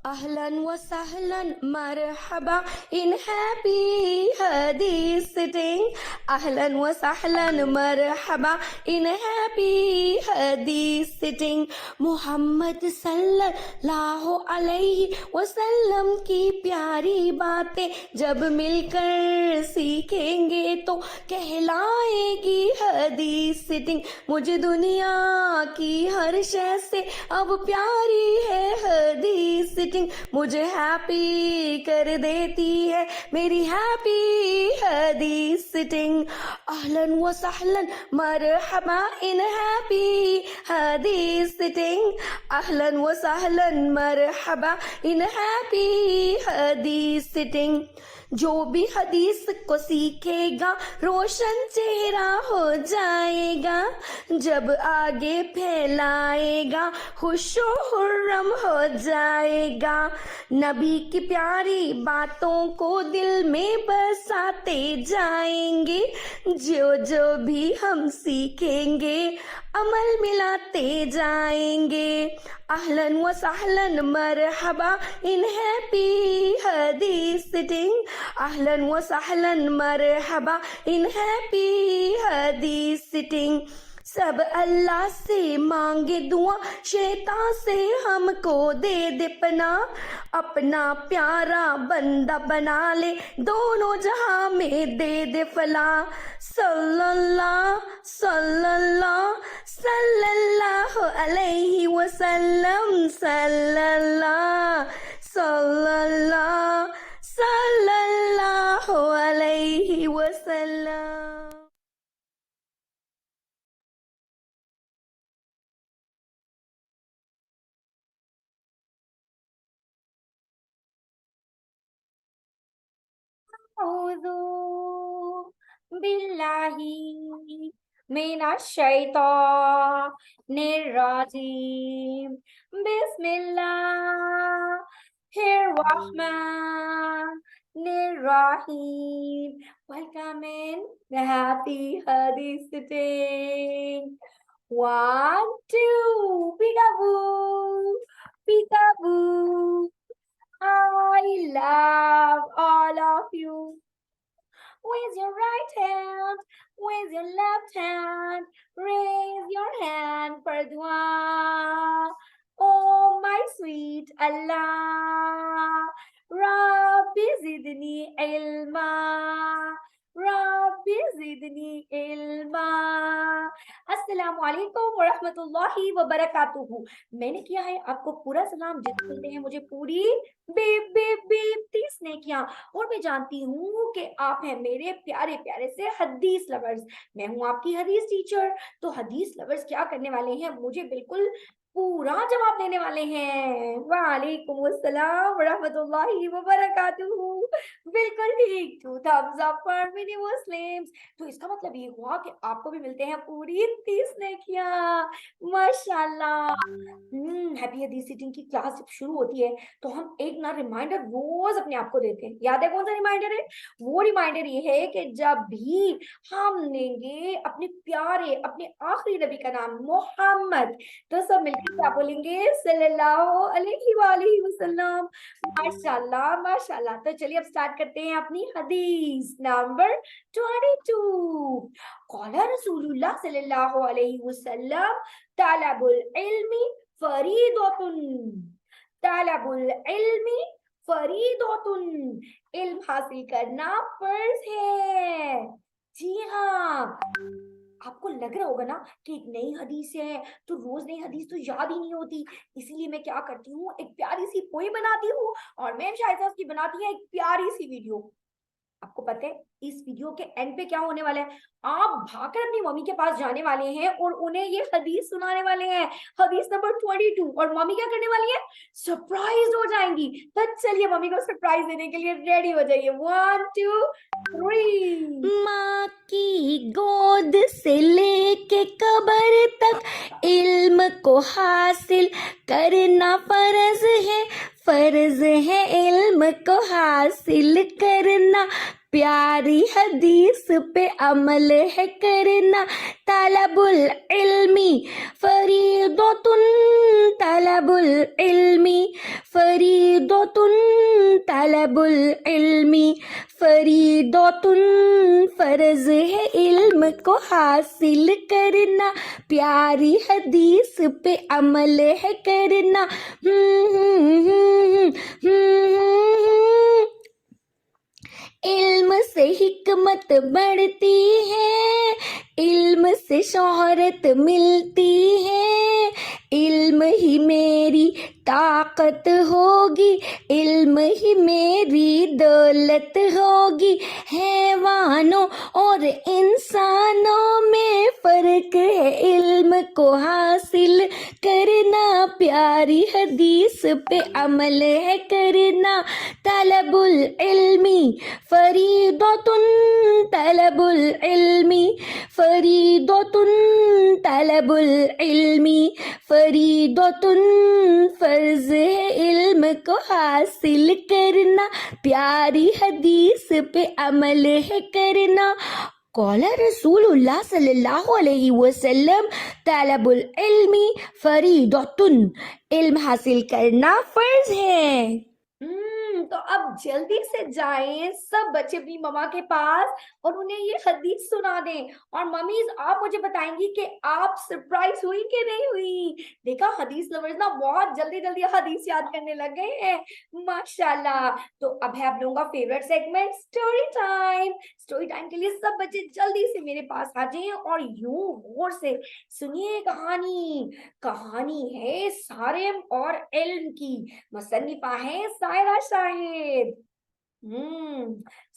Ahlan wa sahlan marhaba in happy hadith sitting. Ahlan wa sahlan marhaba in happy hadith sitting. Muhammad sallallahu alaihi wasallam की प्यारी बातें जब मिलकर सीखेंगे तो कहलाएगी हदीस सिटिंग. मुझे दुनिया की हर शय से अब प्यारी है हदीस सिटिंग. मुझे हैप्पी कर देती है मेरी हैप्पी हदीस सिटिंग. अहलन व सहलन मरहबा इन हैप्पी हदीस सिटिंग. अहलन व सहलन मरहबा इन हैप्पी हदीस सिटिंग. जो भी हदीस को सीखेगा रोशन चेहरा हो जाएगा. जब आगे फैलाएगा खुशो हुर्रम हो जाएगा. नबी की प्यारी बातों को दिल में बसाते जाएंगे. जो जो भी हम सीखेंगे अमल मिलाते जाएंगे. अहलन व सहलन मरहबा इन हैप्पी हदीस सिटिंग. अहलन व सहलन मरहबा इन हैप्पी हदीस सिटिंग. सब अल्लाह से मांगे दुआ शैतान से हमको दे दे पना. अपना प्यारा बंदा बना ले दोनों जहां में दे दे फला. सल्लल्लाहु सल्लल्लाहु सल्लल्लाहु अलैहि वसल्लम. सल्लल्लाहु सल्लल्लाहु सल्लल्लाहु अलैहि वसल्लम. औज़ु बिल्लाहि मिनश शैतानिर रजीम. बिस्मिल्लाहिर रहमानिर रहीम. Welcome in the happy hadith sitting. 1, 2, peekaboo, peekaboo. I love all of you. With your right hand, with your left hand, raise your hand for dua. Oh my sweet Allah, Rabbi zidni ilma, Rabbi zidni ilma. अस्सलामु अलैकुम व रहमतुल्लाहि व बरकातुहू. मैंने किया है आपको पूरा सलाम. जितने सुनते हैं मुझे पूरी बीप बीप बीप 30 ने किया. और मैं जानती हूँ कि आप हैं मेरे प्यारे प्यारे से हदीस लवर्स. मैं हूँ आपकी हदीस टीचर. तो हदीस लवर्स क्या करने वाले हैं, मुझे बिल्कुल पूरा जवाब देने वाले हैं. वालेकुम अस्सलाम व रहमतुल्लाहि व बरकातुहू. बिल्कुल ठीक. 2 thumbs up for many Muslims. तो इसका मतलब ये हुआ कि आपको भी मिलते हैं पूरी 30 नेकियां. माशाल्लाह. हैप्पी हदीस सिटिंग की क्लास जब शुरू होती है तो हम एक ना रिमाइंडर रोज अपने आप को देते हैं. याद है कौन सा रिमाइंडर है? वो रिमाइंडर ये है कि जब भी हम लेंगे अपने प्यारे अपने आखिरी नबी का नाम मोहम्मद, तो सब मिलकर क्या बोलेंगे? सल्लल्लाहु अलैहि वसल्लम. माशाल्लाह माशाल्लाह. तो चलिए अब स्टार्ट करते हैं अपनी हदीस नंबर 22. क़ाला रसूलुल्लाह सल्लल्लाहु अलैहि वसल्लम तलबुल इल्मी फरीदतुन. तलबुल इल्मी फरीदतुन. इल्म हासिल करना फर्ज है. जी हाँ. आपको लग रहा होगा ना कि एक नई हदीस है तो रोज नई हदीस तो याद ही नहीं होती. इसीलिए मैं क्या करती हूँ, एक प्यारी सी पोई बनाती हूँ और मैम शायद की बनाती है एक प्यारी सी वीडियो. आपको पता है इस वीडियो के एंड पे क्या होने वाला है? आप भागकर अपनी मम्मी के पास जाने वाले हैं और उन्हें ये हदीस सुनाने वाले हैं. हदीस नंबर 22. और मम्मी क्या करने वाली है? सरप्राइज हो जाएंगी. तो चलिए मम्मी को सरप्राइज देने के लिए रेडी हो जाइए. 1, 2, 3. माँ की गोद से लेके कब्र तक इल्म को हासिल करना फर्ज है. फर्ज है इल्म को हासिल करना. प्यारी हदीस पे अमल है करना. तलबुल इल्मी फरीदतुन. तलबुल इल्मी फरीदतुन तलबुल इल्मी, फरीदतुन फर्ज है इल्म को हासिल करना, प्यारी हदीस पे अमल है करना। इल्म से हिकमत बढ़ती है, इल्म से शोहरत मिलती है, इल्म ही मेरी ताकत होगी, इल्म ही मेरी दौलत होगी। हैवानों और इंसानों में फर्क है इल्म को हासिल करना, प्यारी हदीस पे अमल है करना। तलबुल इल्मी फरीदतुन, तलबुल इल्मी फरीदतुन, तलबुल इल्मी फरीदतुन, फर्ज है इल्म को हासिल करना, प्यारी हदीस पे अमल है करना। قال رسول الله صلی اللہ علیہ وسلم طلب العلم فریضۃ، علم حاصل کرنا فرض ہے۔ تو اب جلدی سے جائیں سب بچے اپنی مما کے پاس اور انہیں یہ حدیث سنا دیں، اور ممیز آپ مجھے بتائیں گی کہ آپ سرپرائز ہوئی کہ نہیں ہوئی۔ دیکھا حدیث لورز نا بہت جلدی جلدی حدیث یاد کرنے لگ گئے ہیں، ماشاءاللہ۔ تو اب ہے آپ لوگوں کا favourite segment story time. Story time کے لیے سب بچے جلدی سے میرے پاس آ جائیں اور یوں غور سے سنیے کہانی۔ کہانی ہے صارم اور علم کی، مصنفہ ہے سائرہ شاہد۔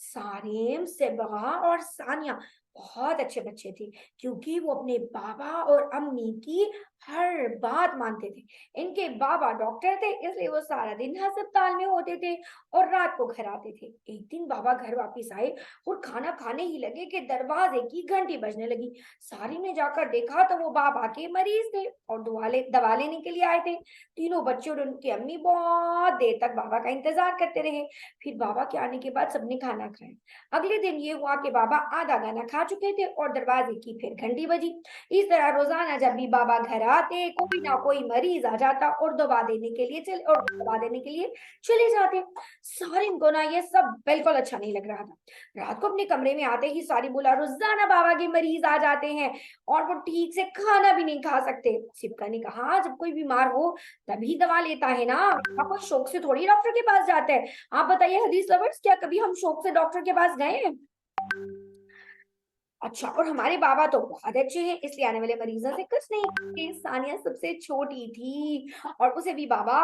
صارم، صبغہ اور ثانیہ بہت اچھے بچے تھے، کیونکہ وہ اپنے بابا اور امی کی ہر بات مانتے تھے۔ ان کے بابا ڈاکٹر تھے، اس لیے وہ سارا دن ہسپتال میں ہوتے تھے اور رات کو گھر آتے تھے۔ ایک دن بابا گھر واپس آئے اور کھانا کھانے ہی لگے کہ دروازے کی گھنٹی بجنے لگی۔ سارم نے جا کر دیکھا تو وہ بابا کے مریض تھے اور دوا لینے کے لیے آئے تھے۔ تینوں بچے اور ان کی امی بہت دیر تک بابا کا انتظار کرتے رہے۔ پھر بابا کے آنے کے بعد سب نے کھانا کھایا۔ اگلے دن یہ ہوا کہ بابا آدھا کھانا کھا چکے تھے اور دروازے کی پھر گھنٹی بجی۔ اس طرح روزانہ جب بھی بابا گھر آتے کوئی نہ کوئی مریض آ جاتا اور دوا دینے کے لیے چلے جاتے۔ سارم کو نا یہ سب بالکل اچھا نہیں لگ رہا تھا۔ رات کو اپنے کمرے میں آتے ہی سارم بولا، روزانہ بابا کے مریض آ جاتے ہیں اور وہ ٹھیک سے کھانا بھی نہیں کھا سکتے۔ سبکہ نے کہا، جب کوئی بیمار ہو تبھی دوا لیتا ہے نا، آپ کوئی شوق سے تھوڑی ڈاکٹر کے پاس جاتا ہے۔ آپ بتائیے حدیث لورز، کیا کبھی ہم شوق سے ڈاکٹر کے پاس گئے ہیں؟ اچھا، اور ہمارے بابا تو بہت اچھے ہیں، اس لیے آنے والے مریضوں سے کچھ نہیں کرتے۔ ثانیہ سب سے چھوٹی تھی اور اسے بھی بابا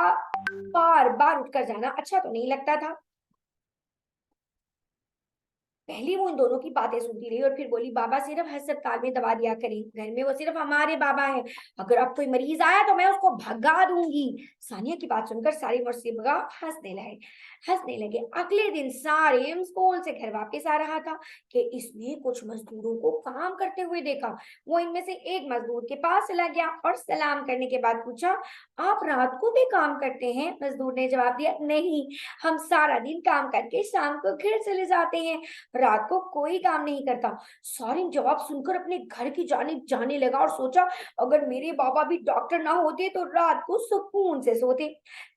بار بار اٹھ کر جانا اچھا تو نہیں لگتا تھا۔ پہلی وہ ان دونوں کی باتیں سنتی رہی اور پھر بولی، بابا صرف ہسپتال میں دوا دیا کریں، گھر میں وہ صرف ہمارے بابا ہیں، اگر اب کوئی مریض آیا تو میں اس کو بھگا دوں گی۔ ثانیہ کی بات سن کر سارم اور صبغہ ہنسنے لگے۔ اگلے دن سارم اسکول سے گھر واپس آ رہا تھا کہ اس نے کچھ مزدوروں کو کام کرتے ہوئے دیکھا۔ وہ ان میں سے ایک مزدور کے پاس چلا گیا اور سلام کرنے کے بعد پوچھا، آپ رات کو بھی کام کرتے ہیں؟ مزدور نے جواب دیا، نہیں، ہم سارا دن کام کر کے شام کو گھر چلے جاتے ہیں، رات کو کوئی کام نہیں کرتا۔ سارم جواب سن کر اپنے گھر کی جانب جانے لگا اور سوچا، اگر میرے بابا بھی ڈاکٹر نہ ہوتے تو رات کو سکون سے سوتے۔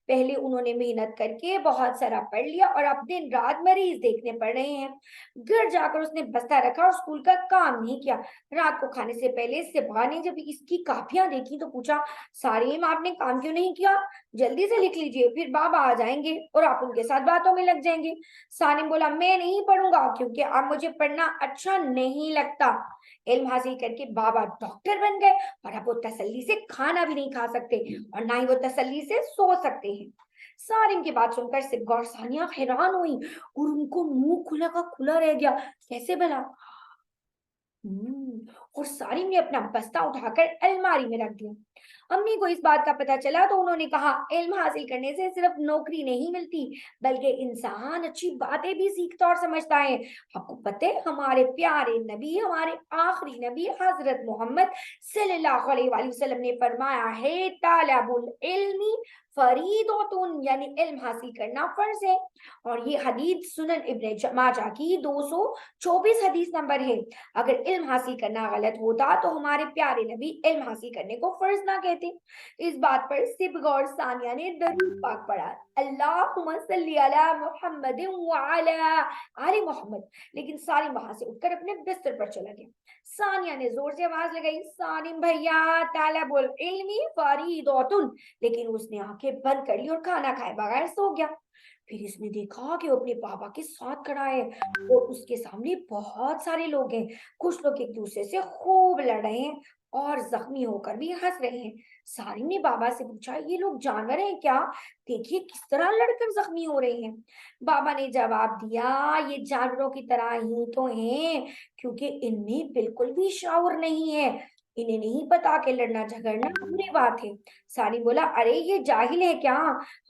پہلے انہوں نے محنت کر کے بہت سارا پڑھ لیا اور اب دن رات مریض دیکھنے پڑ رہے ہیں۔ گھر جا کر اس نے بستہ رکھا اور اسکول کا کام نہیں کیا۔ رات کو کھانے سے پہلے صبغہ نے جب اس کی کاپیاں دیکھی تو پوچھا، سارم آپ نے کام کیوں نہیں کیا؟ جلدی سے لکھ لیجئے، پھر بابا آ جائیں گے اور آپ ان کے ساتھ باتوں میں لگ جائیں گے۔ سارم بولا، میں نہیں پڑھوں گا کیونکہ اب مجھے پڑھنا اچھا نہیں لگتا۔ علم حاصل کر کے بابا ڈاکٹر بن گئے اور اب وہ تسلی سے کھانا بھی نہیں کھا سکتے اور نہ ہی وہ تسلی سے سو سکتے ہیں۔ سارم کی بات سن کر صبغہ اور ثانیہ حیران ہوئی اور ان کو منہ کھلا کا کھلا رہ گیا، کیسے بھلا؟ اور سارم نے اپنا بستہ اٹھا کر الماری میں رکھ دیا۔ امی کو اس بات کا پتہ چلا تو انہوں نے کہا، علم حاصل کرنے سے صرف نوکری نہیں ملتی بلکہ انسان اچھی باتیں بھی سیکھتا اور سمجھتا ہے۔ آپ کو پتہ ہے ہمارے پیارے نبی، ہمارے آخری نبی حضرت محمد صلی اللہ علیہ وآلہ وسلم نے فرمایا ہے، طالب العلم فریضۃ، یعنی علم حاصل کرنا فرض ہے۔ اور یہ حدیث سنن ابن ماجہ کی 224 حدیث نمبر ہے۔ اگر علم حاصل کرنا غلط ہوتا تو ہمارے پیارے نبی علم حاصل کرنے کو فرض نہ کہتے۔ थे। इस बात पर सिब्ग और सानिया ने दरूद पाक पढ़ा, अल्लाहुम्मा सल्ली अला मुहम्मद व अला आले मोहम्मद। लेकिन सालिम वहां से उठकर अपने बिस्तर पर चला गया। सानिया ने जोर से आवाज लगाई, सालिम भैया, तालबुल इल्मी फरीदतुन। लेकिन उसने आंखें बंद कर ली और खाना खाए बगैर सो गया। फिर इसने देखा कि वो अपने पापा के साथ खड़ा है और उसके सामने बहुत सारे लोग हैं। कुछ लोग एक दूसरे से खूब लड़ रहे हैं और जख्मी होकर भी हंस रहे हैं। सारिम ने बाबा से पूछा, ये लोग जानवर हैं क्या? देखिए किस तरह लड़कर जख्मी हो रहे हैं। बाबा ने जवाब दिया, ये जानवरों की तरह ही तो हैं, क्योंकि इनमें बिल्कुल भी शऊर नहीं है। इन्हें नहीं पता कि लड़ना झगड़ना बुरी बात है। सारिम बोला, अरे ये जाहिल है क्या?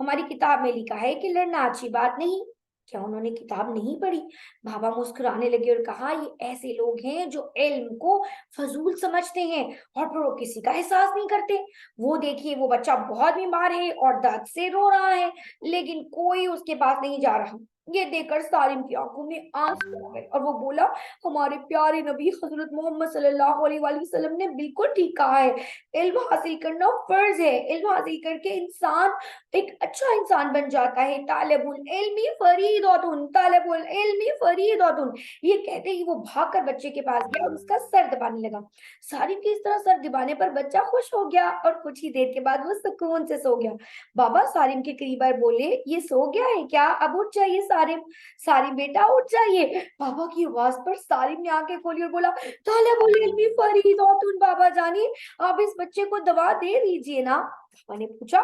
हमारी किताब में लिखा है कि लड़ना अच्छी बात नहीं। क्या उन्होंने किताब नहीं पढ़ी? बाबा मुस्कुराने लगे और कहा, ये ऐसे लोग हैं जो इल्म को फजूल समझते हैं और फिर वो किसी का एहसास नहीं करते। वो देखिए, वो बच्चा बहुत बीमार है और दर्द से रो रहा है, लेकिन कोई उसके पास नहीं जा रहा। ये देखकर सालिम की आंखों में आंसू आ गए और वो बोला, हमारे प्यारे नबी हजरत मोहम्मद सल्लल्लाहु अलैहि वसल्लम ने बिल्कुल ठीक कहा है, इल्म हासिल करना फर्ज है। इल्म हासिल करके इंसान एक अच्छा इंसान बन जाता है। तालिबुल इल्मी फरीदतुन, तालिबुल इल्मी फरीदतुन। ये कहते ही वो भागकर बच्चे के पास गया और उसका सर दबाने लगा। सारिम के इस तरह सर दबाने पर बच्चा खुश हो गया और कुछ ही देर के बाद वो सुकून से सो गया। बाबा सारिम के करीब आए, बोले, ये सो गया है क्या? अब उठ जाइए सारिम। सारिम बेटा उठ जाइए। बाबा की आवाज पर सारिम ने आंखें खोली और बोला, तालिबुल इल्मी फरीदतुन, बाबा जानी आप इस बच्चे को दवा दे दीजिए ना। पापा ने पूछा,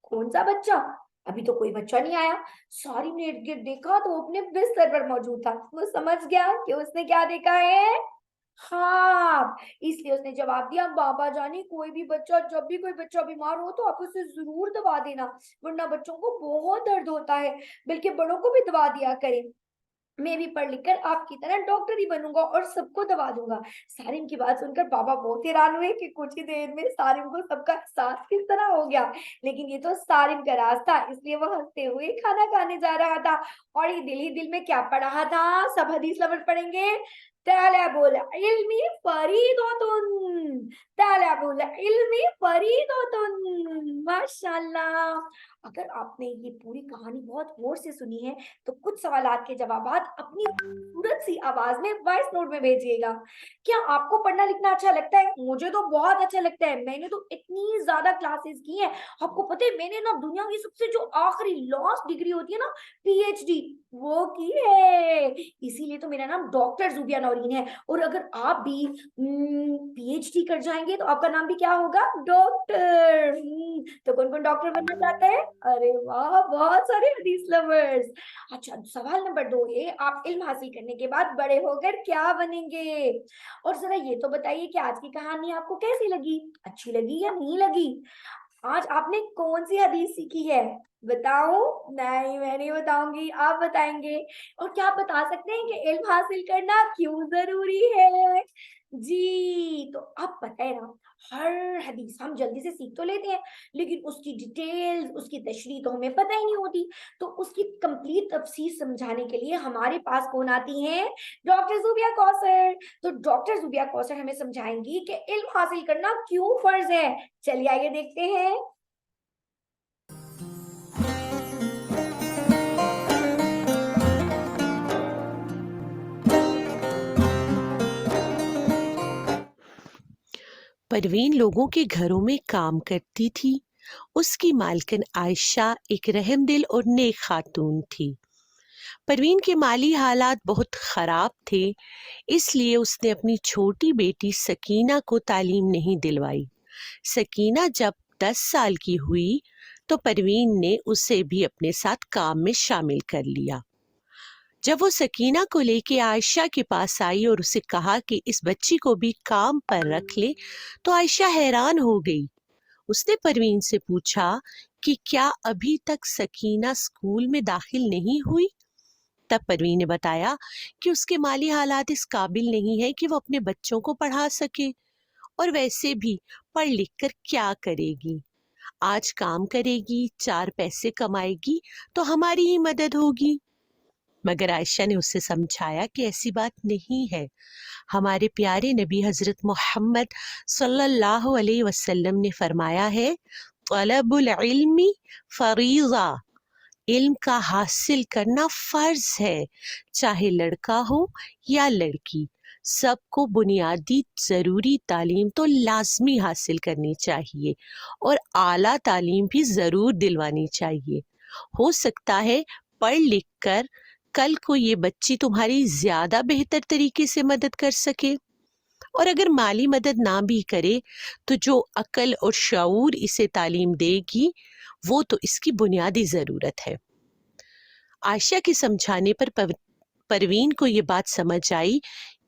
कौन सा बच्चा? अभी तो कोई बच्चा नहीं आया। सारिम ने इर्द गिर्द देखा तो अपने बिस्तर पर मौजूद था। वो समझ गया कि उसने क्या देखा है। हाँ, इसलिए उसने जवाब दिया, बाबा जानी कोई भी बच्चा, जब भी कोई बच्चा बीमार हो तो आप उसे जरूर दवा देना, वरना बच्चों को बहुत दर्द होता है। बल्कि बड़ों को भी दवा दिया करें। मैं भी पढ़ लिख कर आपकी तरह डॉक्टर ही बनूंगा और सबको दवा दूंगा। सारिम की बात सुनकर बाबा बहुत हैरान हुए कि कुछ ही देर में सारिम को सबका एहसास किस तरह हो गया। लेकिन ये तो सारिम का राज था, इसलिए वो हंसते हुए खाना खाने जा रहा था। और ये दिल ही दिल में क्या पढ़ रहा था? सब हदीस लफ्ज पढ़ेंगे। तालिबुल इल्मी फरीदतुन, तालिबुल इल्मी फरीदतुन। माशाल्लाह। अगर आपने ये पूरी कहानी बहुत गौर से सुनी है तो कुछ सवालात के जवाबात अपनी खूबसूरत सी आवाज में वॉइस नोट में भेजिएगा। क्या आपको पढ़ना लिखना अच्छा लगता है? मुझे तो बहुत अच्छा लगता है। मैंने तो इतनी ज्यादा क्लासेस की हैं। आपको पता है मैंने ना दुनिया की सबसे जो आखिरी लास्ट डिग्री होती है ना, पीएचडी, वो की है। इसीलिए तो मेरा नाम डॉक्टर जुबिया नौरीन है। और अगर आप भी पीएचडी कर जाएंगे तो आपका नाम भी क्या होगा? डॉक्टर। तो कौन कौन डॉक्टर बनना चाहता है? अरे वाह, बहुत सारे हदीस लवर्स। अच्छा, सवाल नंबर 2 है, आप इल्म हासिल करने के बाद बड़े होकर क्या बनेंगे? और जरा ये तो बताइए कि आज की कहानी आपको कैसी लगी? अच्छी लगी या नहीं लगी? आज आपने कौन सी हदीस सीखी है? बताऊं? नहीं, मैं नहीं बताऊंगी, आप बताएंगे। और क्या आप बता सकते हैं कि इल्म हासिल करना क्यों जरूरी है? जी, तो अब पता है ना, हर हदीस हम जल्दी से सीख तो लेते हैं, लेकिन उसकी डिटेल्स, उसकी तशरीह तो हमें पता ही नहीं होती। तो उसकी कंप्लीट तफसीर समझाने के लिए हमारे पास कौन आती हैं? डॉक्टर जुबिया कौसर। तो डॉक्टर जुबिया कौसर हमें समझाएंगी कि इल्म हासिल करना क्यों फर्ज है। चलिए आइए देखते हैं। परवीन लोगों के घरों में काम करती थी। उसकी मालकिन आयशा एक रहमदिल और नेक खातून थी। परवीन के माली हालात बहुत ख़राब थे, इसलिए उसने अपनी छोटी बेटी सकीना को तालीम नहीं दिलवाई। सकीना जब 10 साल की हुई तो परवीन ने उसे भी अपने साथ काम में शामिल कर लिया। जब वो सकीना को लेके आयशा के पास आई और उसे कहा कि इस बच्ची को भी काम पर रख ले, तो आयशा हैरान हो गई। उसने परवीन से पूछा कि क्या अभी तक सकीना स्कूल में दाखिल नहीं हुई? तब परवीन ने बताया कि उसके माली हालात इस काबिल नहीं है कि वो अपने बच्चों को पढ़ा सके, और वैसे भी पढ़ लिख कर क्या करेगी। आज काम करेगी, 4 पैसे कमाएगी तो हमारी ही मदद होगी। مگر عائشہ نے اسے سمجھایا کہ ایسی بات نہیں ہے. ہمارے پیارے نبی حضرت محمد صلی اللہ علیہ وسلم نے فرمایا ہے طلب العلم فریضہ، علم کا حاصل کرنا فرض ہے، چاہے لڑکا ہو یا لڑکی، سب کو بنیادی ضروری تعلیم تو لازمی حاصل کرنی چاہیے اور اعلیٰ تعلیم بھی ضرور دلوانی چاہیے. ہو سکتا ہے پڑھ لکھ کر کل کو یہ بچی تمہاری زیادہ بہتر طریقے سے مدد کر سکے، اور اگر مالی مدد نہ بھی کرے تو جو عقل اور شعور اسے تعلیم دے گی وہ تو اس کی بنیادی ضرورت ہے. عائشہ کے سمجھانے پر پروین کو یہ بات سمجھ آئی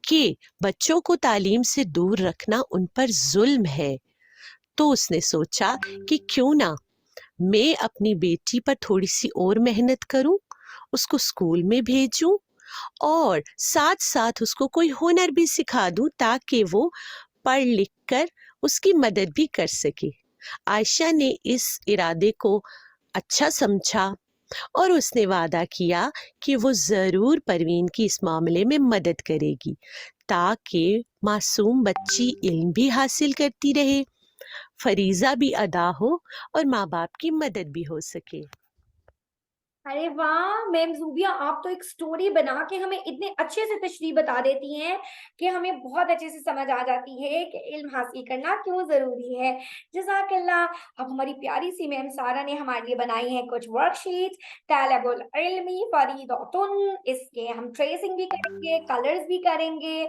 کہ بچوں کو تعلیم سے دور رکھنا ان پر ظلم ہے، تو اس نے سوچا کہ کیوں نہ میں اپنی بیٹی پر تھوڑی سی اور محنت کروں، اس کو اسکول میں بھیجوں اور ساتھ ساتھ اس کو کوئی ہنر بھی سکھا دوں تاکہ وہ پڑھ لکھ کر اس کی مدد بھی کر سکے. عائشہ نے اس ارادے کو اچھا سمجھا اور اس نے وعدہ کیا کہ وہ ضرور پروین کی اس معاملے میں مدد کرے گی تاکہ معصوم بچی علم بھی حاصل کرتی رہے، فریضہ بھی ادا ہو اور ماں باپ کی مدد بھی ہو سکے. ارے واہ میم زوبیا، آپ تو ایک سٹوری بنا کے ہمیں اتنے اچھے سے تشریح بتا دیتی ہیں کہ ہمیں بہت اچھے سے سمجھ آ جاتی ہے کہ علم حاصل کرنا کیوں ضروری ہے. جزاک اللہ. اب ہماری پیاری سی میم سارا نے ہمارے لیے بنائی ہیں کچھ ورک شیٹ. طالب العلم فریضۃ، اس کے ہم ٹریسنگ بھی کریں گے، کلرز بھی کریں گے،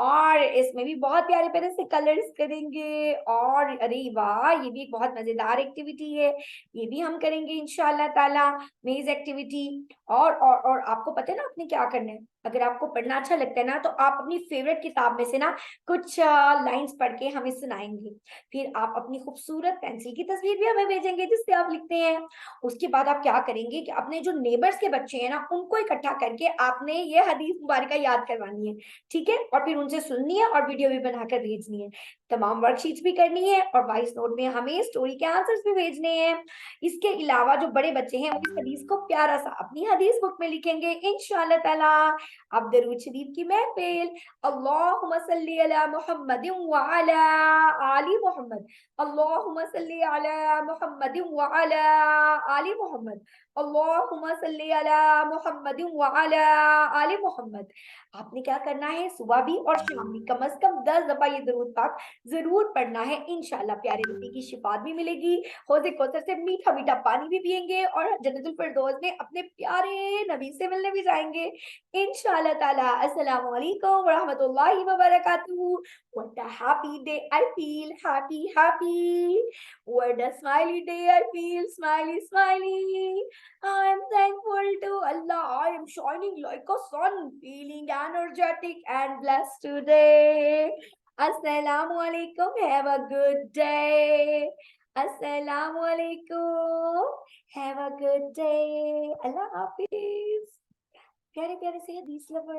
اور اس میں بھی بہت پیارے پیارے سے کلرز کریں گے. اور ارے واہ، یہ بھی ایک بہت مزیدار ایکٹیویٹی ہے، یہ بھی ہم کریں گے انشاءاللہ تعالی. میز ایکٹیویٹی. اور آپ کو پتہ ہے نا آپ نے کیا کرنا ہے؟ اگر آپ کو پڑھنا اچھا لگتا ہے نا تو آپ اپنی فیوریٹ کتاب میں سے نا کچھ لائنز پڑھ کے ہمیں سنائیں گے. پھر آپ اپنی خوبصورت پینسل کی تصویر بھی ہمیں بھیجیں گے جس سے آپ لکھتے ہیں. اس کے بعد آپ کیا کریں گے کہ اپنے جو نیبرز کے بچے ہیں نا ان کو اکٹھا کر کے آپ نے یہ حدیث مبارکہ یاد کروانی ہے، ٹھیک ہے؟ اور پھر ان سے سننی ہے اور ویڈیو بھی بنا کر بھیجنی ہے. تمام ورک شیٹس بھی کرنی ہے اور وائس نوٹ میں ہمیں اسٹوری کے آنسرز بھی بھیجنے ہیں. اس کے علاوہ جو بڑے بچے ہیں وہ اس حدیث کو پیارا سا اپنی حدیث بک میں لکھیں گے انشاءاللہ تعالی. اب درود شریف کی محفل. اللہم صلی علی محمد وعلی آل محمد. اللہم صلی علی محمد وعلی آل محمد. اللہم صلی علی محمد وعلی آل محمد. آپ نے کیا کرنا ہے؟ صبح بھی اور شام بھی کم از کم 10 دفعہ یہ درود پاک ضرور پڑھنا ہے. انشاءاللہ پیارے نبی کی شفاعت بھی ملے گی، حوض کوثر سے میٹھا میٹھا پانی بھی پئیں گے اور جنت الفردوس میں اپنے پیارے نبی سے ملنے بھی جائیں گے انشاءاللہ تعالی. السلام علیکم ورحمۃ اللہ وبرکاتہ. What a happy day I feel, happy, happy. What a smiley day I feel, smiley, smiley. I am thankful to Allah. I am shining like a sun, feeling energetic and blessed today. Assalamu alaikum. Have a good day. Assalamu alaikum. Have a good day. Allah Hafiz. پیارے پیارے سے حدیث lower.